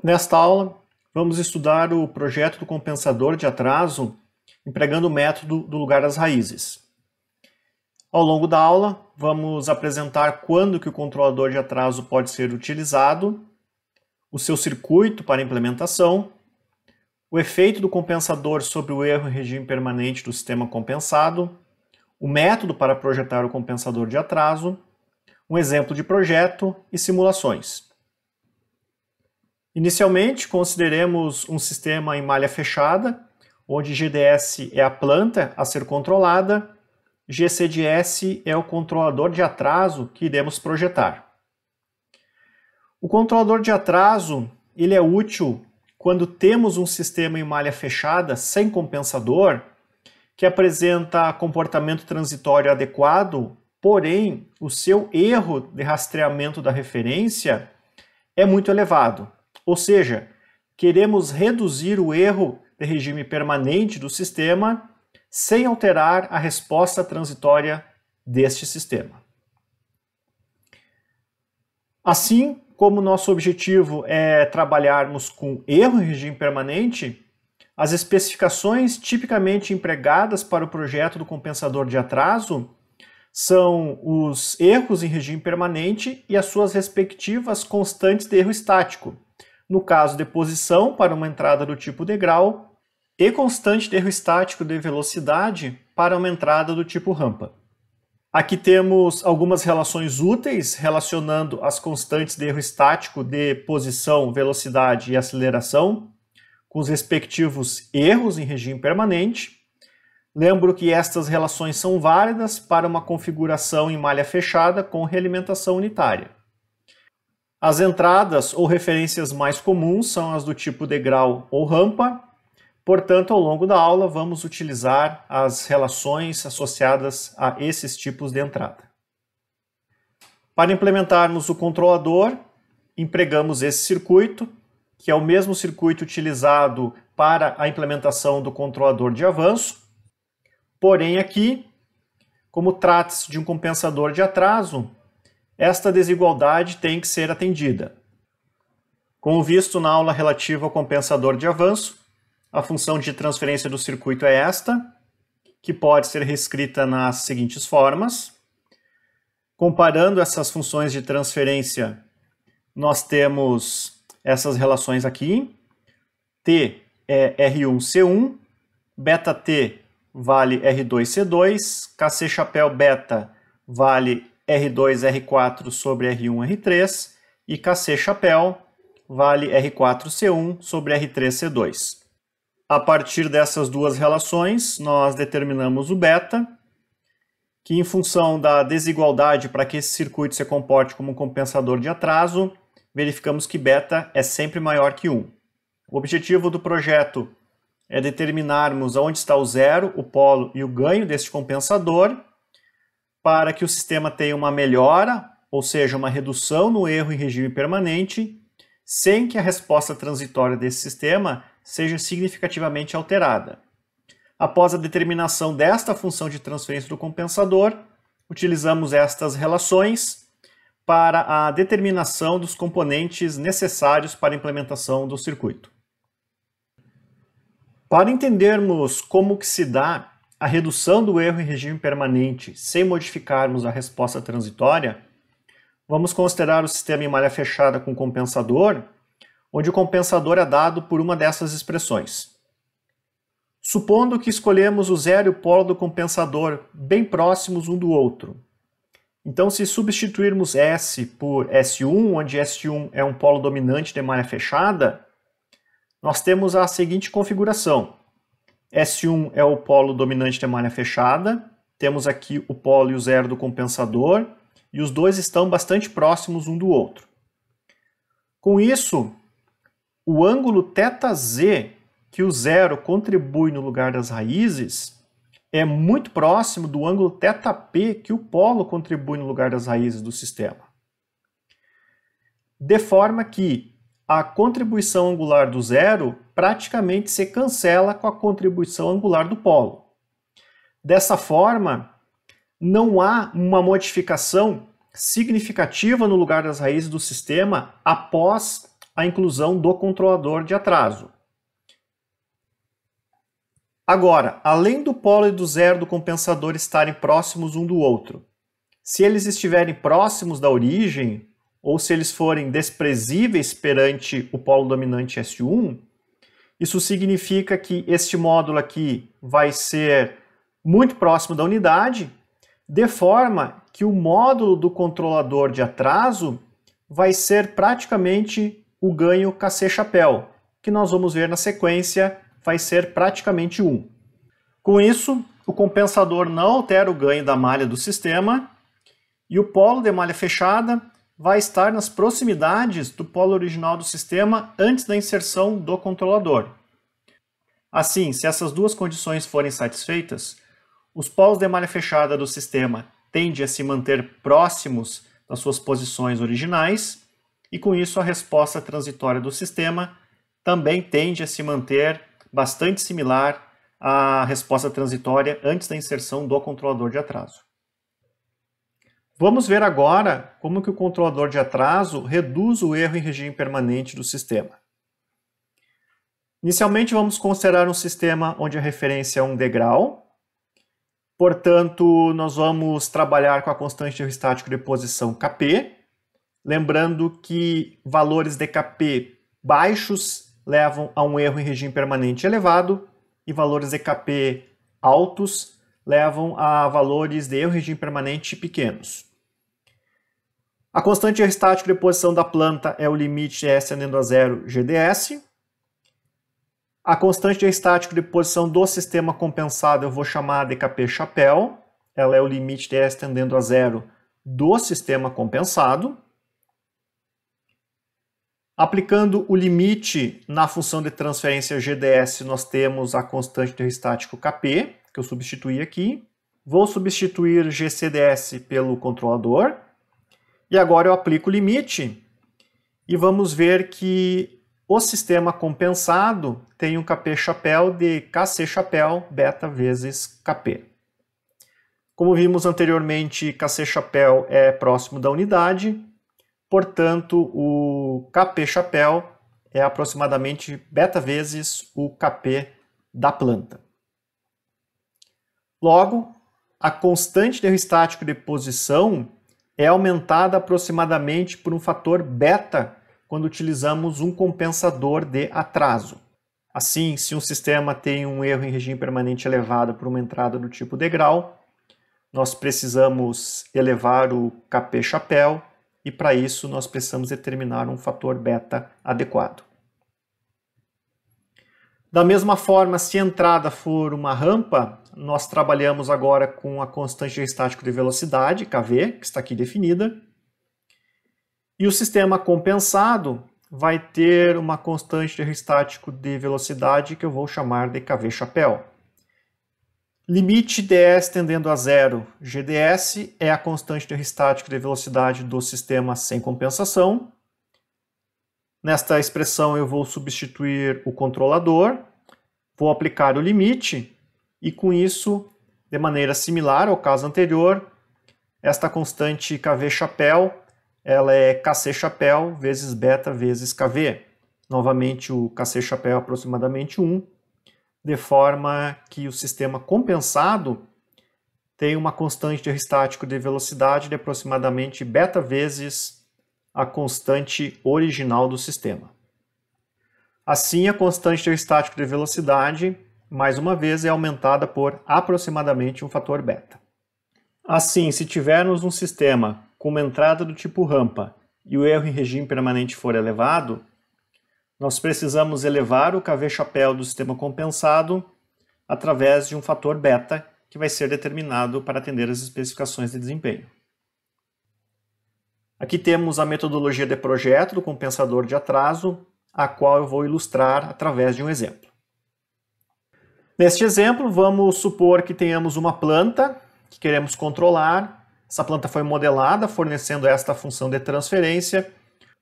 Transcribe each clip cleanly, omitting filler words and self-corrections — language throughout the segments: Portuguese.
Nesta aula, vamos estudar o projeto do compensador de atraso empregando o método do lugar das raízes. Ao longo da aula, vamos apresentar quando que o controlador de atraso pode ser utilizado, o seu circuito para implementação, o efeito do compensador sobre o erro em regime permanente do sistema compensado, o método para projetar o compensador de atraso, um exemplo de projeto e simulações. Inicialmente, consideremos um sistema em malha fechada, onde GDS é a planta a ser controlada, GCDS é o controlador de atraso que iremos projetar. O controlador de atraso ele é útil quando temos um sistema em malha fechada sem compensador, que apresenta comportamento transitório adequado, porém o seu erro de rastreamento da referência é muito elevado. Ou seja, queremos reduzir o erro de regime permanente do sistema sem alterar a resposta transitória deste sistema. Assim como nosso objetivo é trabalharmos com erro em regime permanente, as especificações tipicamente empregadas para o projeto do compensador de atraso são os erros em regime permanente e as suas respectivas constantes de erro estático, no caso de posição para uma entrada do tipo degrau e constante de erro estático de velocidade para uma entrada do tipo rampa. Aqui temos algumas relações úteis relacionando as constantes de erro estático de posição, velocidade e aceleração com os respectivos erros em regime permanente. Lembro que estas relações são válidas para uma configuração em malha fechada com realimentação unitária. As entradas ou referências mais comuns são as do tipo degrau ou rampa, portanto, ao longo da aula vamos utilizar as relações associadas a esses tipos de entrada. Para implementarmos o controlador, empregamos esse circuito, que é o mesmo circuito utilizado para a implementação do controlador de avanço, porém aqui, como trata-se de um compensador de atraso, esta desigualdade tem que ser atendida. Como visto na aula relativa ao compensador de avanço, a função de transferência do circuito é esta, que pode ser reescrita nas seguintes formas. Comparando essas funções de transferência, nós temos essas relações aqui. T é R1C1, beta T vale R2C2, KC chapéu beta vale R2R4 sobre R1R3 e KC chapéu vale R4C1 sobre R3C2. A partir dessas duas relações, nós determinamos o beta, que em função da desigualdade para que esse circuito se comporte como um compensador de atraso, verificamos que beta é sempre maior que 1. O objetivo do projeto é determinarmos onde está o zero, o polo e o ganho deste compensador, para que o sistema tenha uma melhora, ou seja, uma redução no erro em regime permanente, sem que a resposta transitória desse sistema seja significativamente alterada. Após a determinação desta função de transferência do compensador, utilizamos estas relações para a determinação dos componentes necessários para a implementação do circuito. Para entendermos como que se dá a redução do erro em regime permanente sem modificarmos a resposta transitória, vamos considerar o sistema em malha fechada com compensador, onde o compensador é dado por uma dessas expressões. Supondo que escolhemos o zero e o polo do compensador bem próximos um do outro. Então, se substituirmos S por S1, onde S1 é um polo dominante de malha fechada, nós temos a seguinte configuração. S1 é o polo dominante de malha fechada, temos aqui o polo e o zero do compensador, e os dois estão bastante próximos um do outro. Com isso, o ângulo θz que o zero contribui no lugar das raízes é muito próximo do ângulo θp que o polo contribui no lugar das raízes do sistema. De forma que a contribuição angular do zero praticamente se cancela com a contribuição angular do polo. Dessa forma, não há uma modificação significativa no lugar das raízes do sistema após a inclusão do controlador de atraso. Agora, além do polo e do zero do compensador estarem próximos um do outro, se eles estiverem próximos da origem, ou se eles forem desprezíveis perante o polo dominante S1, isso significa que este módulo aqui vai ser muito próximo da unidade, de forma que o módulo do controlador de atraso vai ser praticamente o ganho Kc-chapéu, que nós vamos ver na sequência, vai ser praticamente 1. Com isso, o compensador não altera o ganho da malha do sistema e o polo de malha fechada vai estar nas proximidades do polo original do sistema antes da inserção do controlador. Assim, se essas duas condições forem satisfeitas, os polos de malha fechada do sistema tendem a se manter próximos das suas posições originais e com isso a resposta transitória do sistema também tende a se manter bastante similar à resposta transitória antes da inserção do controlador de atraso. Vamos ver agora como que o controlador de atraso reduz o erro em regime permanente do sistema. Inicialmente vamos considerar um sistema onde a referência é um degrau, portanto nós vamos trabalhar com a constante de erro estático de posição Kp, lembrando que valores de Kp baixos levam a um erro em regime permanente elevado e valores de Kp altos levam a valores de erro em regime permanente pequenos. A constante de erro estático de posição da planta é o limite S tendendo a zero GDS. A constante de erro estático de posição do sistema compensado eu vou chamar de Kp-chapéu. Ela é o limite de S tendendo a zero do sistema compensado. Aplicando o limite na função de transferência GDS, nós temos a constante de erro estático Kp, que eu substituí aqui. Vou substituir GCDS pelo controlador. E agora eu aplico o limite e vamos ver que o sistema compensado tem um Kp-chapéu de Kc-chapéu beta vezes Kp. Como vimos anteriormente, Kc-chapéu é próximo da unidade, portanto o Kp-chapéu é aproximadamente beta vezes o Kp da planta. Logo, a constante de erro estático de posição é aumentada aproximadamente por um fator beta quando utilizamos um compensador de atraso. Assim, se um sistema tem um erro em regime permanente elevado por uma entrada do tipo degrau, nós precisamos elevar o Kp-chapéu e para isso nós precisamos determinar um fator beta adequado. Da mesma forma, se a entrada for uma rampa, nós trabalhamos agora com a constante de erro estático de velocidade, Kv, que está aqui definida. E o sistema compensado vai ter uma constante de erro estático de velocidade que eu vou chamar de Kv-chapéu. Limite ds tendendo a zero GDS é a constante de erro estático de velocidade do sistema sem compensação. Nesta expressão eu vou substituir o controlador, vou aplicar o limite e com isso, de maneira similar ao caso anterior, esta constante Kv-chapéu ela é Kc-chapéu vezes beta vezes Kv. Novamente o Kc-chapéu é aproximadamente 1, de forma que o sistema compensado tem uma constante de erro estático de velocidade de aproximadamente beta vezes a constante original do sistema. Assim, a constante de erro estático de velocidade, mais uma vez, é aumentada por aproximadamente um fator beta. Assim, se tivermos um sistema com uma entrada do tipo rampa e o erro em regime permanente for elevado, nós precisamos elevar o Kv-chapéu do sistema compensado através de um fator beta que vai ser determinado para atender as especificações de desempenho. Aqui temos a metodologia de projeto do compensador de atraso, a qual eu vou ilustrar através de um exemplo. Neste exemplo, vamos supor que tenhamos uma planta que queremos controlar. Essa planta foi modelada, fornecendo esta função de transferência.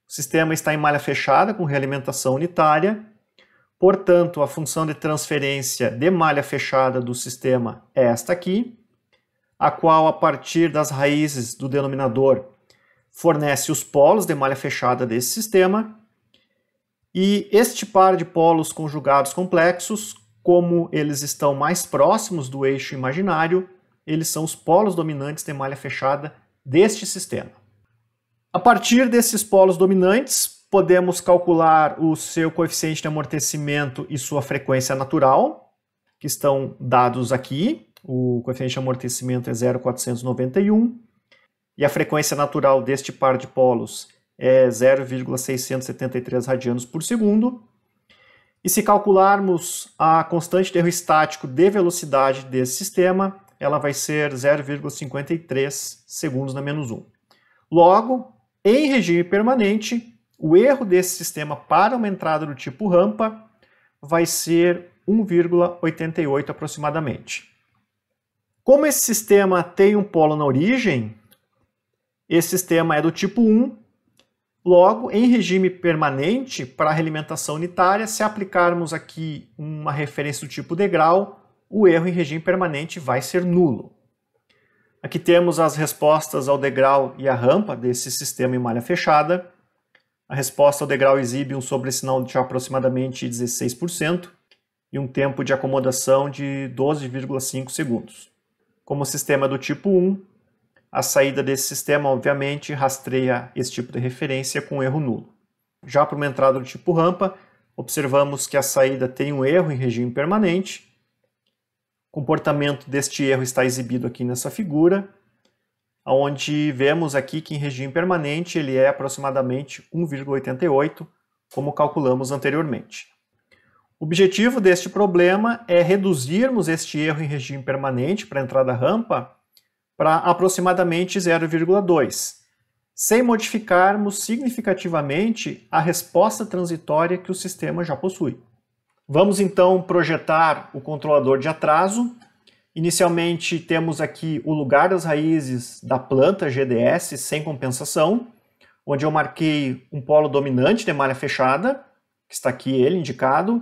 O sistema está em malha fechada, com realimentação unitária. Portanto, a função de transferência de malha fechada do sistema é esta aqui, a qual, a partir das raízes do denominador, fornece os polos de malha fechada desse sistema, E este par de polos conjugados complexos, como eles estão mais próximos do eixo imaginário, eles são os polos dominantes de malha fechada deste sistema. A partir desses polos dominantes, podemos calcular o seu coeficiente de amortecimento e sua frequência natural, que estão dados aqui. O coeficiente de amortecimento é 0,491 e a frequência natural deste par de polos é 0,673 radianos por segundo. E se calcularmos a constante de erro estático de velocidade desse sistema, ela vai ser 0,53 segundos na menos 1. Logo, em regime permanente, o erro desse sistema para uma entrada do tipo rampa vai ser 1,88 aproximadamente. Como esse sistema tem um polo na origem, esse sistema é do tipo 1, logo, em regime permanente, para a realimentação unitária, se aplicarmos aqui uma referência do tipo degrau, o erro em regime permanente vai ser nulo. Aqui temos as respostas ao degrau e à rampa desse sistema em malha fechada. A resposta ao degrau exibe um sobressinal de aproximadamente 16% e um tempo de acomodação de 12,5 segundos. Como o sistema é do tipo 1, a saída desse sistema, obviamente, rastreia esse tipo de referência com erro nulo. Já para uma entrada do tipo rampa, observamos que a saída tem um erro em regime permanente. O comportamento deste erro está exibido aqui nessa figura, onde vemos aqui que em regime permanente ele é aproximadamente 1,88, como calculamos anteriormente. O objetivo deste problema é reduzirmos este erro em regime permanente para a entrada rampa para aproximadamente 0,2, sem modificarmos significativamente a resposta transitória que o sistema já possui. Vamos então projetar o controlador de atraso. Inicialmente temos aqui o lugar das raízes da planta GDS sem compensação, onde eu marquei um polo dominante de malha fechada, que está aqui ele indicado.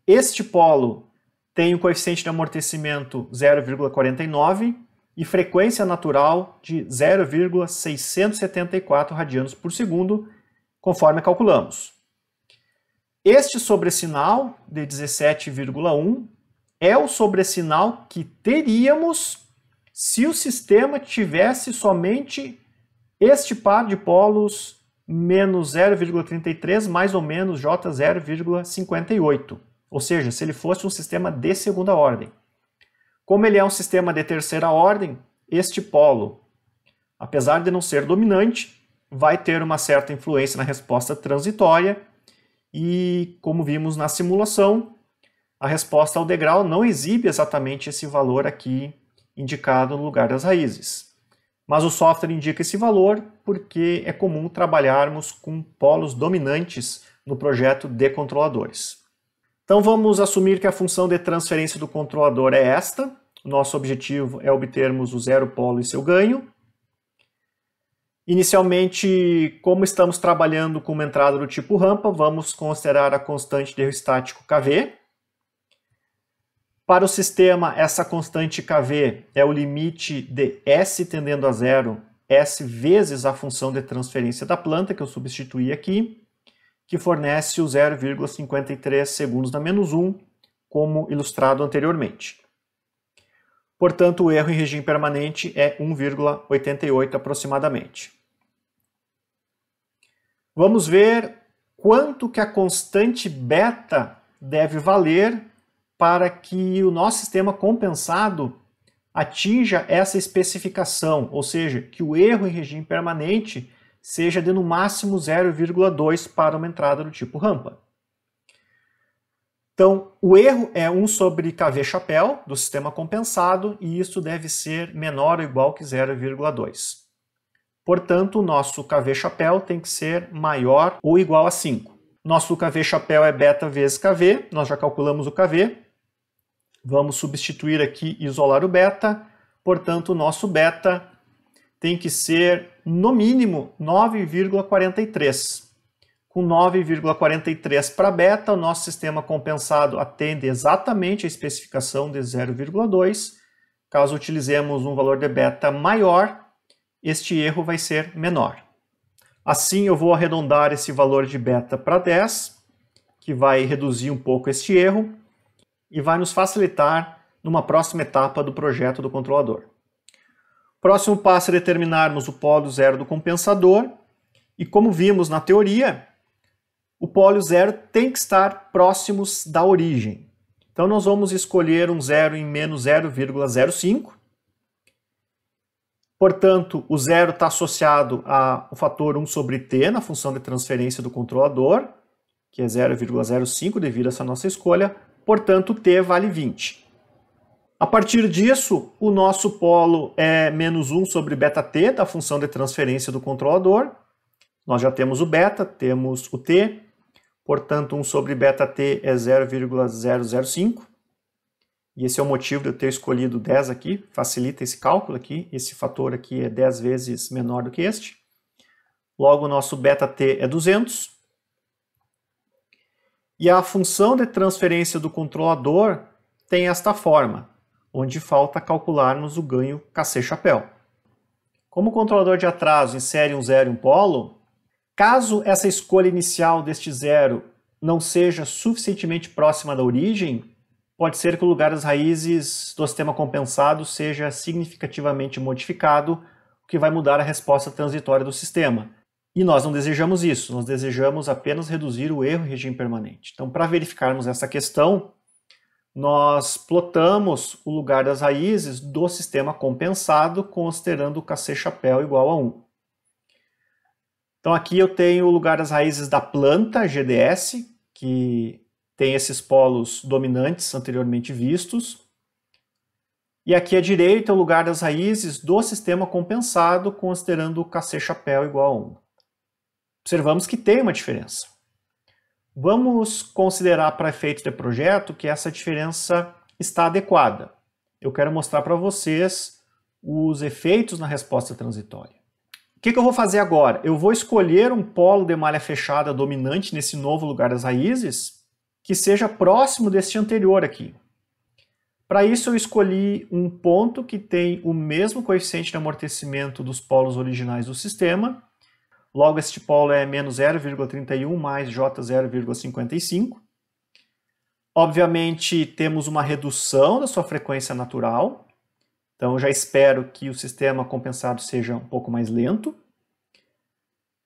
Este polo tem o coeficiente de amortecimento 0,49 e frequência natural de 0,674 radianos por segundo, conforme calculamos. Este sobressinal de 17,1 é o sobressinal que teríamos se o sistema tivesse somente este par de polos menos 0,33 mais ou menos J 0,58, ou seja, se ele fosse um sistema de segunda ordem. Como ele é um sistema de terceira ordem, este polo, apesar de não ser dominante, vai ter uma certa influência na resposta transitória e, como vimos na simulação, a resposta ao degrau não exibe exatamente esse valor aqui indicado no lugar das raízes. Mas o software indica esse valor porque é comum trabalharmos com polos dominantes no projeto de controladores. Então vamos assumir que a função de transferência do controlador é esta. Nosso objetivo é obtermos o zero polo e seu ganho. Inicialmente, como estamos trabalhando com uma entrada do tipo rampa, vamos considerar a constante de erro estático kV. Para o sistema, essa constante kV é o limite de S tendendo a zero, S vezes a função de transferência da planta, que eu substituí aqui, que fornece o 0,53 segundos na menos 1, como ilustrado anteriormente. Portanto, o erro em regime permanente é 1,88 aproximadamente. Vamos ver quanto que a constante beta deve valer para que o nosso sistema compensado atinja essa especificação, ou seja, que o erro em regime permanente seja de no máximo 0,2 para uma entrada do tipo rampa. Então, o erro é 1 sobre kV chapéu do sistema compensado e isso deve ser menor ou igual que 0,2. Portanto, o nosso kV chapéu tem que ser maior ou igual a 5. Nosso kV chapéu é beta vezes kV, nós já calculamos o kV. Vamos substituir aqui e isolar o beta. Portanto, o nosso beta tem que ser, no mínimo, 9,43. Com 9,43 para beta, o nosso sistema compensado atende exatamente a especificação de 0,2. Caso utilizemos um valor de beta maior, este erro vai ser menor. Assim, eu vou arredondar esse valor de beta para 10 que vai reduzir um pouco este erro e vai nos facilitar numa próxima etapa do projeto do controlador. O próximo passo é determinarmos o polo zero do compensador e, como vimos na teoria, o polo zero tem que estar próximos da origem. Então nós vamos escolher um zero em menos 0,05. Portanto, o zero está associado ao fator 1 sobre t na função de transferência do controlador, que é 0,05 devido a essa nossa escolha. Portanto, t vale 20. A partir disso, o nosso polo é menos 1 sobre βt da função de transferência do controlador. Nós já temos o beta, temos o t. Portanto, 1 sobre βt é 0,005. E esse é o motivo de eu ter escolhido 10 aqui, facilita esse cálculo aqui. Esse fator aqui é 10 vezes menor do que este. Logo, o nosso βt é 200. E a função de transferência do controlador tem esta forma, onde falta calcularmos o ganho Kc-chapéu. Como o controlador de atraso insere um zero em um polo, caso essa escolha inicial deste zero não seja suficientemente próxima da origem, pode ser que o lugar das raízes do sistema compensado seja significativamente modificado, o que vai mudar a resposta transitória do sistema. E nós não desejamos isso, nós desejamos apenas reduzir o erro em regime permanente. Então, para verificarmos essa questão, nós plotamos o lugar das raízes do sistema compensado, considerando o Kc-chapéu igual a 1. Então, aqui eu tenho o lugar das raízes da planta GDS, que tem esses polos dominantes anteriormente vistos. E aqui à direita é o lugar das raízes do sistema compensado, considerando o Kc-chapéu igual a 1. Observamos que tem uma diferença. Vamos considerar para efeitos de projeto que essa diferença está adequada. Eu quero mostrar para vocês os efeitos na resposta transitória. O que eu vou fazer agora? Eu vou escolher um polo de malha fechada dominante nesse novo lugar das raízes que seja próximo deste anterior aqui. Para isso eu escolhi um ponto que tem o mesmo coeficiente de amortecimento dos polos originais do sistema. Logo, este polo é menos 0,31 mais J0,55. Obviamente, temos uma redução da sua frequência natural. Então, eu já espero que o sistema compensado seja um pouco mais lento.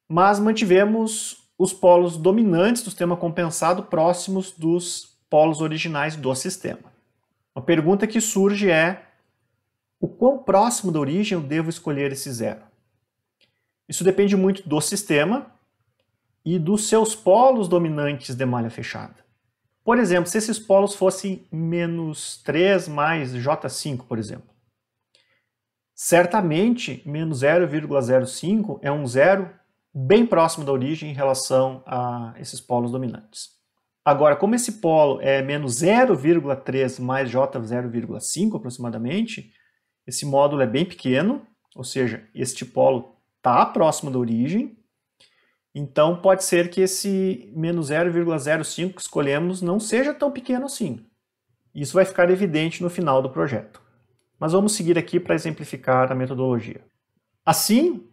Mas mantivemos os polos dominantes do sistema compensado próximos dos polos originais do sistema. Uma pergunta que surge é: o quão próximo da origem eu devo escolher esse zero? Isso depende muito do sistema e dos seus polos dominantes de malha fechada. Por exemplo, se esses polos fossem menos 3 mais J5, por exemplo, certamente menos 0,05 é um zero bem próximo da origem em relação a esses polos dominantes. Agora, como esse polo é menos 0,3 mais J0,5 aproximadamente, esse módulo é bem pequeno, ou seja, este polo está próximo da origem, então pode ser que esse menos 0,05 que escolhemos não seja tão pequeno assim. Isso vai ficar evidente no final do projeto. Mas vamos seguir aqui para exemplificar a metodologia. Assim,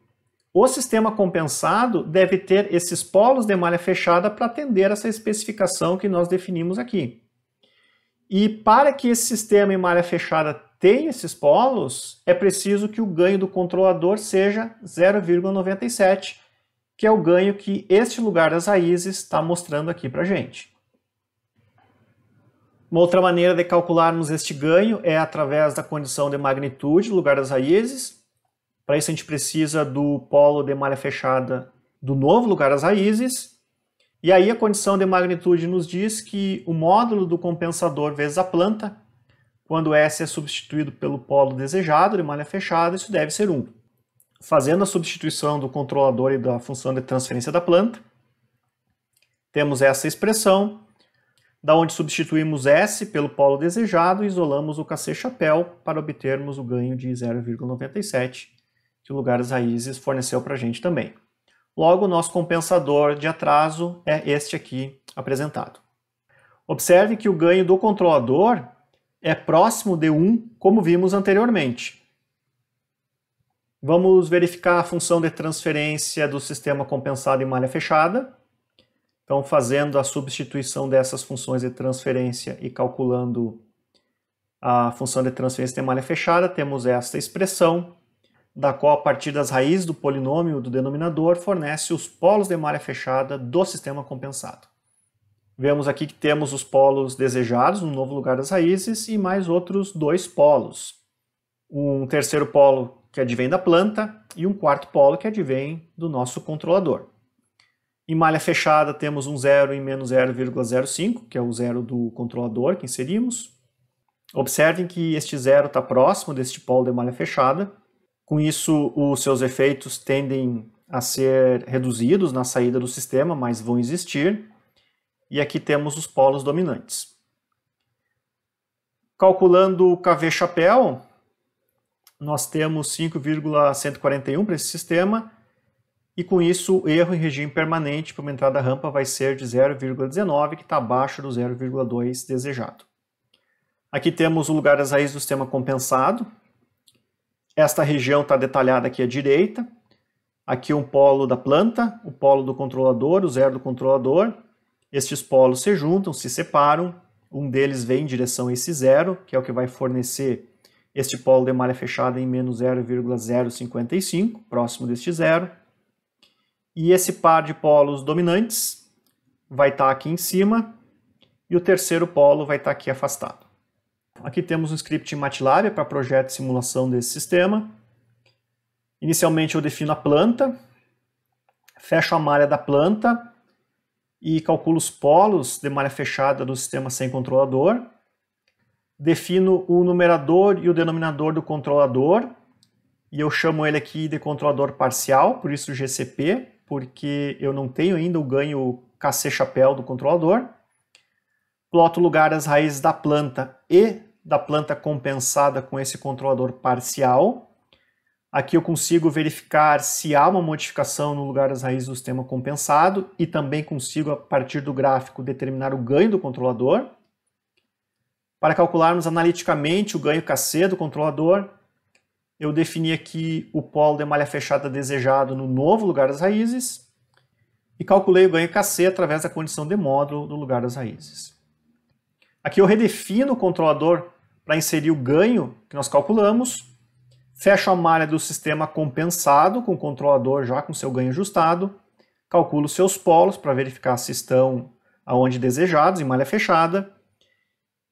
o sistema compensado deve ter esses polos de malha fechada para atender essa especificação que nós definimos aqui. E para que esse sistema em malha fechada tenha esses polos, é preciso que o ganho do controlador seja 0,97, que é o ganho que este lugar das raízes está mostrando aqui para a gente. Uma outra maneira de calcularmos este ganho é através da condição de magnitude do lugar das raízes. Para isso a gente precisa do polo de malha fechada do novo lugar das raízes. E aí a condição de magnitude nos diz que o módulo do compensador vezes a planta, quando S é substituído pelo polo desejado de malha fechada, isso deve ser 1. Fazendo a substituição do controlador e da função de transferência da planta, temos essa expressão, da onde substituímos S pelo polo desejado e isolamos o Kc-chapéu para obtermos o ganho de 0,97, que o lugar das raízes forneceu para a gente também. Logo, o nosso compensador de atraso é este aqui apresentado. Observe que o ganho do controlador é próximo de 1, como vimos anteriormente. Vamos verificar a função de transferência do sistema compensado em malha fechada. Então, fazendo a substituição dessas funções de transferência e calculando a função de transferência de malha fechada, temos esta expressão, da qual, a partir das raízes do polinômio do denominador, fornece os polos de malha fechada do sistema compensado. Vemos aqui que temos os polos desejados no novo lugar das raízes e mais outros 2 polos. Um terceiro polo que advém da planta e um quarto polo que advém do nosso controlador. Em malha fechada temos um 0 e menos 0,05, que é o zero do controlador que inserimos. Observem que este zero está próximo deste polo de malha fechada. Com isso, os seus efeitos tendem a ser reduzidos na saída do sistema, mas vão existir. E aqui temos os polos dominantes. Calculando o KV-chapéu, nós temos 5,141 para esse sistema, e com isso o erro em regime permanente para uma entrada rampa vai ser de 0,19, que está abaixo do 0,2 desejado. Aqui temos o lugar das raízes do sistema compensado. Esta região está detalhada aqui à direita. Aqui um polo da planta, o polo do controlador, o zero do controlador. Estes polos se juntam, se separam. Um deles vem em direção a esse zero, que é o que vai fornecer este polo de malha fechada em menos 0,055, próximo deste zero. E esse par de polos dominantes vai estar aqui em cima e o terceiro polo vai estar aqui afastado. Aqui temos um script em MATLAB para projeto de simulação desse sistema. Inicialmente eu defino a planta, fecho a malha da planta e calculo os polos de malha fechada do sistema sem controlador. Defino o numerador e o denominador do controlador, e eu chamo ele aqui de controlador parcial, por isso GCP, porque eu não tenho ainda o ganho KC-chapéu do controlador. Ploto o lugar das raízes da planta e da planta compensada com esse controlador parcial. Aqui eu consigo verificar se há uma modificação no lugar das raízes do sistema compensado e também consigo, a partir do gráfico, determinar o ganho do controlador. Para calcularmos analiticamente o ganho KC do controlador, eu defini aqui o polo de malha fechada desejado no novo lugar das raízes e calculei o ganho KC através da condição de módulo do lugar das raízes. Aqui eu redefino o controlador para inserir o ganho que nós calculamos, fecho a malha do sistema compensado com o controlador já com seu ganho ajustado, calculo seus polos para verificar se estão aonde desejados, em malha fechada,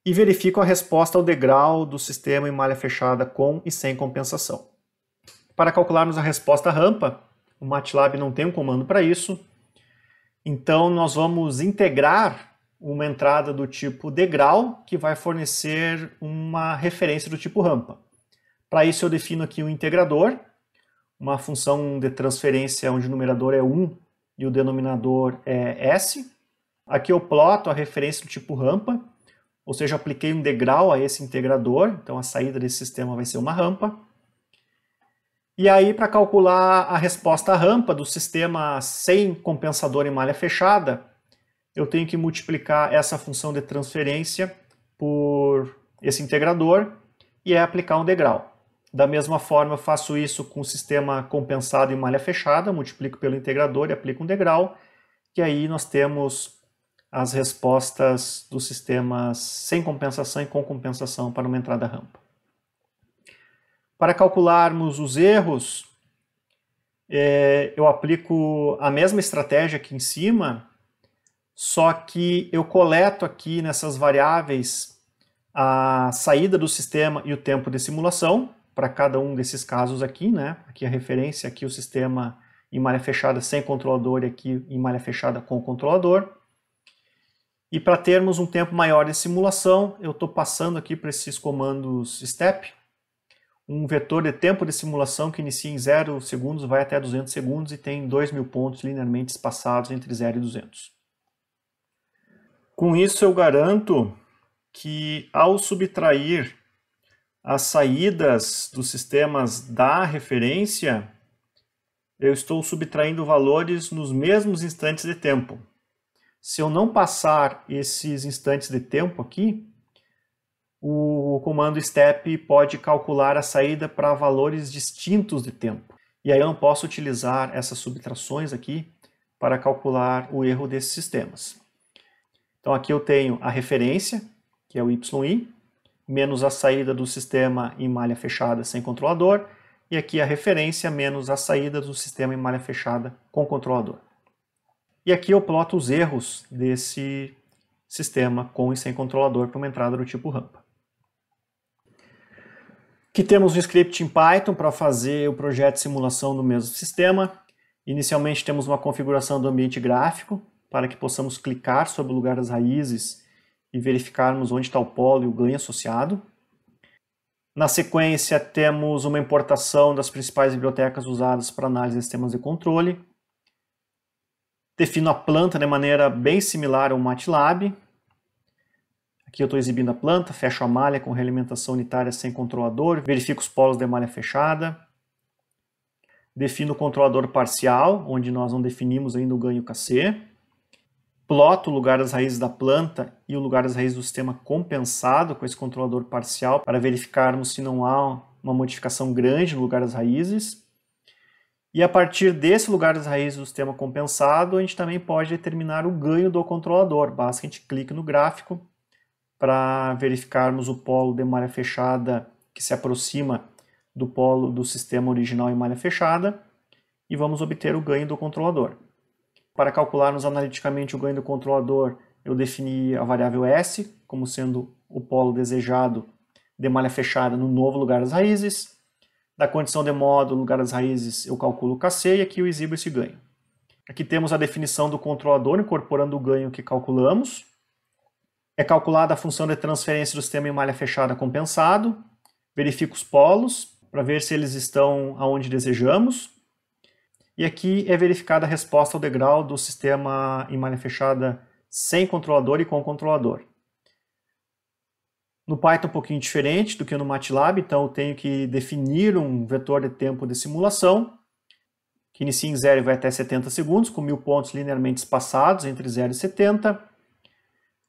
e verifico a resposta ao degrau do sistema em malha fechada com e sem compensação. Para calcularmos a resposta rampa, o MATLAB não tem um comando para isso, então nós vamos integrar uma entrada do tipo degrau que vai fornecer uma referência do tipo rampa. Para isso eu defino aqui um integrador, uma função de transferência onde o numerador é 1 e o denominador é S. Aqui eu ploto a referência do tipo rampa, ou seja, apliquei um degrau a esse integrador, então a saída desse sistema vai ser uma rampa. E aí, para calcular a resposta à rampa do sistema sem compensador em malha fechada, eu tenho que multiplicar essa função de transferência por esse integrador e aplicar um degrau. Da mesma forma, eu faço isso com o sistema compensado em malha fechada, multiplico pelo integrador e aplico um degrau, e aí nós temos as respostas dos sistemas sem compensação e com compensação para uma entrada rampa. Para calcularmos os erros, eu aplico a mesma estratégia aqui em cima, só que eu coleto aqui nessas variáveis a saída do sistema e o tempo de simulação, para cada um desses casos aqui, né? Aqui a referência, aqui o sistema em malha fechada sem controlador e aqui em malha fechada com controlador. E para termos um tempo maior de simulação, eu estou passando aqui para esses comandos STEP, um vetor de tempo de simulação que inicia em 0 segundos, vai até 200 segundos e tem 2.000 pontos linearmente espaçados entre 0 e 200. Com isso eu garanto que ao subtrair as saídas dos sistemas da referência, eu estou subtraindo valores nos mesmos instantes de tempo. Se eu não passar esses instantes de tempo aqui, o comando STEP pode calcular a saída para valores distintos de tempo. E aí eu não posso utilizar essas subtrações aqui para calcular o erro desses sistemas. Então aqui eu tenho a referência, que é o YI, menos a saída do sistema em malha fechada sem controlador, e aqui a referência menos a saída do sistema em malha fechada com controlador. E aqui eu ploto os erros desse sistema com e sem controlador para uma entrada do tipo rampa. Aqui temos um script em Python para fazer o projeto de simulação do mesmo sistema. Inicialmente temos uma configuração do ambiente gráfico para que possamos clicar sobre o lugar das raízes e verificarmos onde está o polo e o ganho associado. Na sequência temos uma importação das principais bibliotecas usadas para análise de sistemas de controle. Defino a planta de maneira bem similar ao MATLAB. Aqui eu estou exibindo a planta, fecho a malha com realimentação unitária sem controlador, verifico os polos de malha fechada. Defino o controlador parcial, onde nós não definimos ainda o ganho KC. Ploto o lugar das raízes da planta e o lugar das raízes do sistema compensado com esse controlador parcial para verificarmos se não há uma modificação grande no lugar das raízes. E a partir desse lugar das raízes do sistema compensado, a gente também pode determinar o ganho do controlador. Basta que a gente clique no gráfico para verificarmos o polo de malha fechada que se aproxima do polo do sistema original em malha fechada e vamos obter o ganho do controlador. Para calcularmos analiticamente o ganho do controlador, eu defini a variável S como sendo o polo desejado de malha fechada no novo lugar das raízes. Da condição de modo, no lugar das raízes, eu calculo o KC e aqui eu exibo esse ganho. Aqui temos a definição do controlador incorporando o ganho que calculamos. É calculada a função de transferência do sistema em malha fechada compensado. Verifico os polos para ver se eles estão aonde desejamos. E aqui é verificada a resposta ao degrau do sistema em malha fechada sem controlador e com controlador. No Python um pouquinho diferente do que no MATLAB, então eu tenho que definir um vetor de tempo de simulação, que inicia em 0 e vai até 70 segundos, com 1000 pontos linearmente espaçados entre 0 e 70.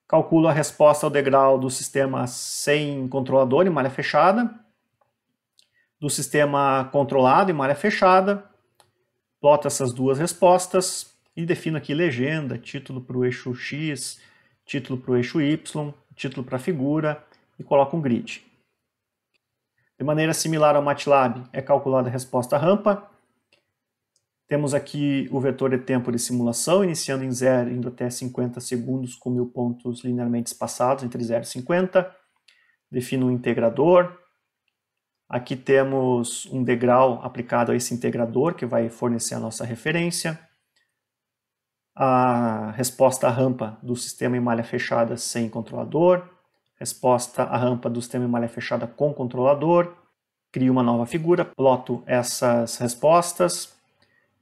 Calculo a resposta ao degrau do sistema sem controlador em malha fechada, do sistema controlado em malha fechada, ploto essas duas respostas e defino aqui legenda, título para o eixo X, título para o eixo Y, título para a figura e coloco um grid. De maneira similar ao MATLAB, é calculada a resposta rampa. Temos aqui o vetor de tempo de simulação, iniciando em 0 indo até 50 segundos com 1000 pontos linearmente espaçados entre 0 e 50. Defino um integrador. Aqui temos um degrau aplicado a esse integrador, que vai fornecer a nossa referência. A resposta à rampa do sistema em malha fechada sem controlador. Resposta à rampa do sistema em malha fechada com controlador. Crio uma nova figura, ploto essas respostas.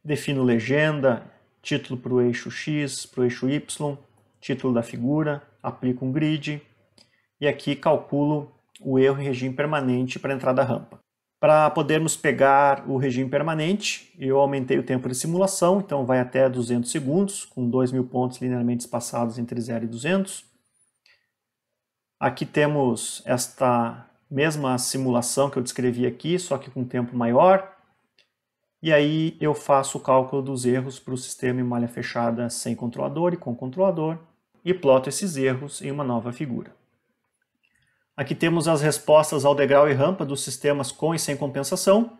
Defino legenda, título para o eixo X, para o eixo Y, título da figura, aplico um grid e aqui calculo o erro em regime permanente para a entrada rampa. Para podermos pegar o regime permanente, eu aumentei o tempo de simulação, então vai até 200 segundos, com 2000 pontos linearmente espaçados entre 0 e 200. Aqui temos esta mesma simulação que eu descrevi aqui, só que com tempo maior. E aí eu faço o cálculo dos erros para o sistema em malha fechada sem controlador e com controlador e ploto esses erros em uma nova figura. Aqui temos as respostas ao degrau e rampa dos sistemas com e sem compensação.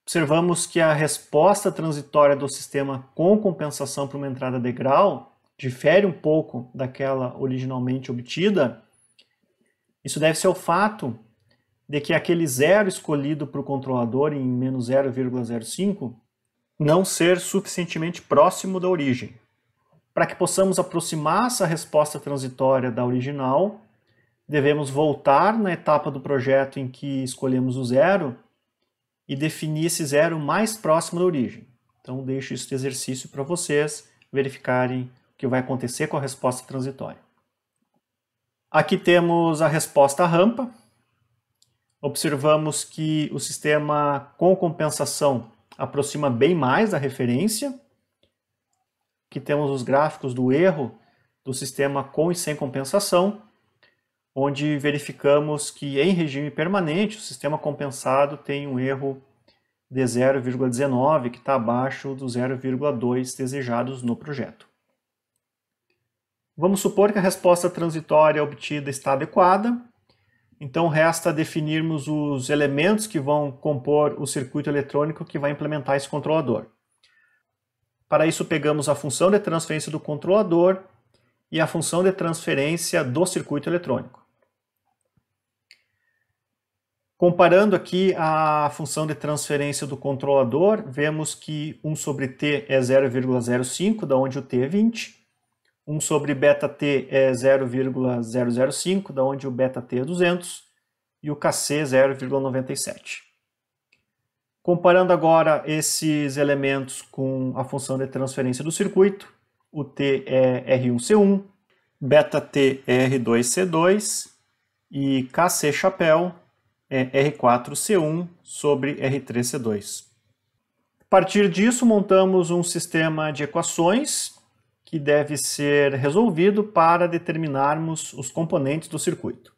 Observamos que a resposta transitória do sistema com compensação para uma entrada degrau difere um pouco daquela originalmente obtida. Isso deve-se ao fato de que aquele zero escolhido para o controlador em menos 0,05 não ser suficientemente próximo da origem. Para que possamos aproximar essa resposta transitória da original, devemos voltar na etapa do projeto em que escolhemos o zero e definir esse zero mais próximo da origem. Então deixo esse exercício para vocês verificarem o que vai acontecer com a resposta transitória. Aqui temos a resposta à rampa. Observamos que o sistema com compensação aproxima bem mais da referência. Aqui temos os gráficos do erro do sistema com e sem compensação, onde verificamos que em regime permanente o sistema compensado tem um erro de 0,19, que está abaixo do 0,2 desejados no projeto. Vamos supor que a resposta transitória obtida está adequada, então resta definirmos os elementos que vão compor o circuito eletrônico que vai implementar esse controlador. Para isso, pegamos a função de transferência do controlador e a função de transferência do circuito eletrônico. Comparando aqui a função de transferência do controlador, vemos que 1 sobre t é 0,05, da onde o t é 20. 1 sobre beta-t é 0,005, da onde o beta-t é 200. E o kc é 0,97. Comparando agora esses elementos com a função de transferência do circuito, o t é R1C1, beta-t é R2C2 e kc chapéu é R4C1 sobre R3C2. A partir disso, montamos um sistema de equações que deve ser resolvido para determinarmos os componentes do circuito.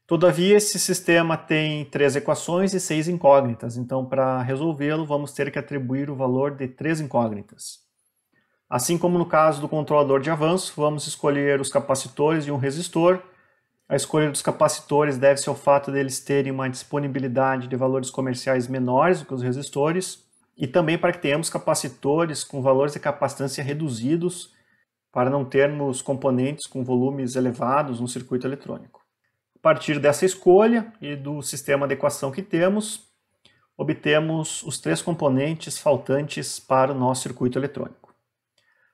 Todavia, esse sistema tem 3 equações e 6 incógnitas, então para resolvê-lo vamos ter que atribuir o valor de 3 incógnitas. Assim como no caso do controlador de avanço, vamos escolher os capacitores e um resistor. A escolha dos capacitores deve-se ao fato deles terem uma disponibilidade de valores comerciais menores do que os resistores e também para que tenhamos capacitores com valores de capacitância reduzidos para não termos componentes com volumes elevados no circuito eletrônico. A partir dessa escolha e do sistema de equação que temos, obtemos os 3 componentes faltantes para o nosso circuito eletrônico.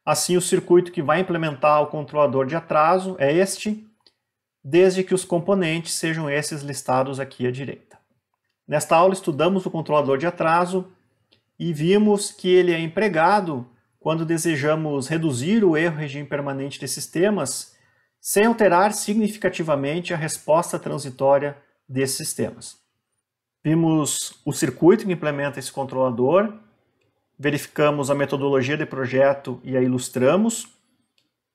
Assim, o circuito que vai implementar o controlador de atraso é este, desde que os componentes sejam esses listados aqui à direita. Nesta aula estudamos o controlador de atraso e vimos que ele é empregado quando desejamos reduzir o erro regime permanente de sistemas sem alterar significativamente a resposta transitória desses sistemas. Vimos o circuito que implementa esse controlador, verificamos a metodologia de projeto e a ilustramos,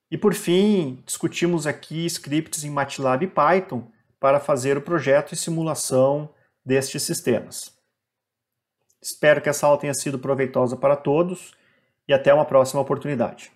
e por fim discutimos aqui scripts em MATLAB e Python para fazer o projeto e simulação destes sistemas. Espero que essa aula tenha sido proveitosa para todos e até uma próxima oportunidade.